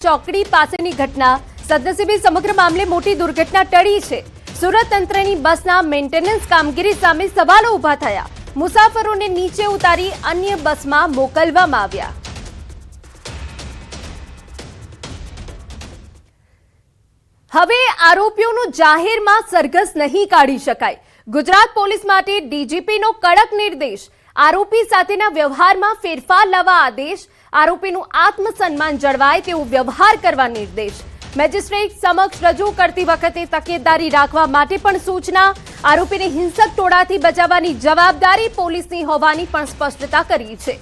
ચોકડી પાસેની ઘટના સદનસીબે સમગ્ર મામલે મોટી દુર્ઘટના ટળી છે। સુરત તંત્રની બસના મેન્ટેનન્સ કામગીરી સામે સવાલો ઊભા થયા। મુસાફરોને નીચે ઉતારી અન્ય બસમાં મોકલવામાં આવ્યા। હવે આરોપીઓનું જાહેરમાં સરઘસ નહીં કાઢી શકાય। ગુજરાત પોલીસ માટે ડીજીપીનો કડક નિર્દેશ। આરોપી સાથેના વ્યવહારમાં ફેરફાર લાવવા આદેશ। આરોપીનું આત્મસન્માન જળવાય તેવો વ્યવહાર કરવા નિર્દેશ। મેજિસ્ટ્રેટ સમક્ષ રજૂ કરતી વખતે તકેદારી રાખવા માટે પણ સૂચના। આરોપીને હિંસક ટોળાથી બચાવવાની જવાબદારી પોલીસની હોવાની પણ સ્પષ્ટતા કરી છે।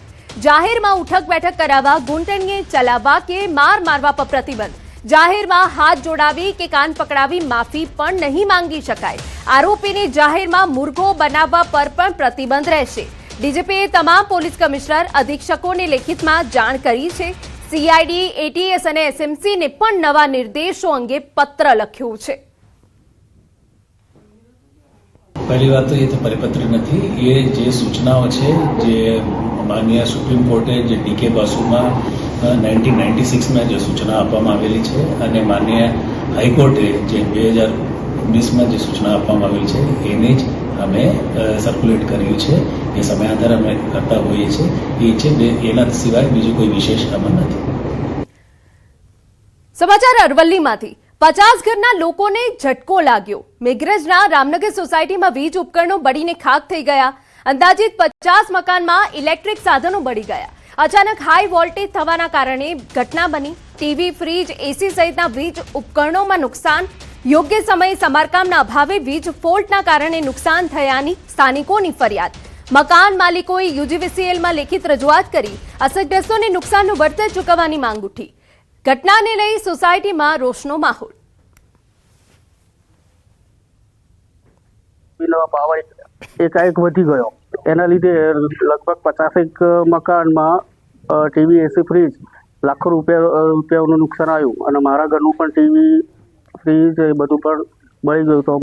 જાહેરમાં ઉઠક બેઠક કરાવવા, ઘૂંટણીએ ચલાવવા કે માર મારવા પર પ્રતિબંધ। જાહેરમાં હાથ જોડાવી કે કાન પકડાવી માફી પણ નહીં માંગી શકાય। આરોપીને જાહેરમાં મુર્ગો બનાવવા પર પણ પ્રતિબંધ રહેશે। ડીજીપીએ તમામ પોલીસ કમિશનર અધિક્ષકોને લેખિતમાં જાણ કરી છે। સીઆઈડી, એટીએસ અને એસએમસીને પણ નવા નિર્દેશો અંગે પત્ર લખ્યું છે। पहली बात तो ये तो परिपत्र नहीं, ये जो सूचनाओं है जो माननीय सुप्रीम कोर्टे जो डीके बासुमा 1996 में जो सूचना આપવામાં આવેલી છે અને માનનીય હાઈકોર્ટે જે 2019 માં જે સૂચના આપવામાં આવેલી છે એને જ અમે સર્ક્યુલેટ કર્યું છે। એ સમયાંતરે અમે કરતા હોઈએ છીએ। એ છે એના સિવાય બીજું કોઈ વિશેષ અમલ નથી। સમાચાર અરવલ્લીમાંથી 50 ઘરના લોકોને ઝટકો લાગ્યો। મેઘરજના રામનગર સોસાયટીમાં વીજ ઉપકરણો બળીને ખાખ થઈ ગયા। અંદાજિત 50 મકાનમાં ઇલેક્ટ્રિક સાધનો બળી ગયા। અચાનક હાઈ વોલ્ટેજ થવાના કારણે ઘટના બની। ટીવી, ફ્રીજ, એસી સહિતના વીજ ઉપકરણોમાં નુકસાન। યોગ્ય સમયે સમારકામના અભાવે વીજ ફોલ્ટના કારણે નુકસાન થયાની સ્થાનિકોની ફરિયાદ। મકાન માલિકોએ યુજીવીસીએલમાં લેખિત રજૂઆત કરી। અસરગ્રસ્તોને નુકસાનનું વળતર ચૂકવવાની માંગ ઉઠી। ઘટનાને લઈ સોસાયટીમાં રોષનો માહોલ। પાવર એકાએક વધી ગયો, એના લીધે લગભગ 50 મકાનમાં ટીવી, એસી, ફ્રીજ લાખો રૂપિયાનું નુકસાન આવ્યું અને મારા ઘરનું પણ ટીવી, ફ્રીજ એ બધું પણ બળી ગયું। તો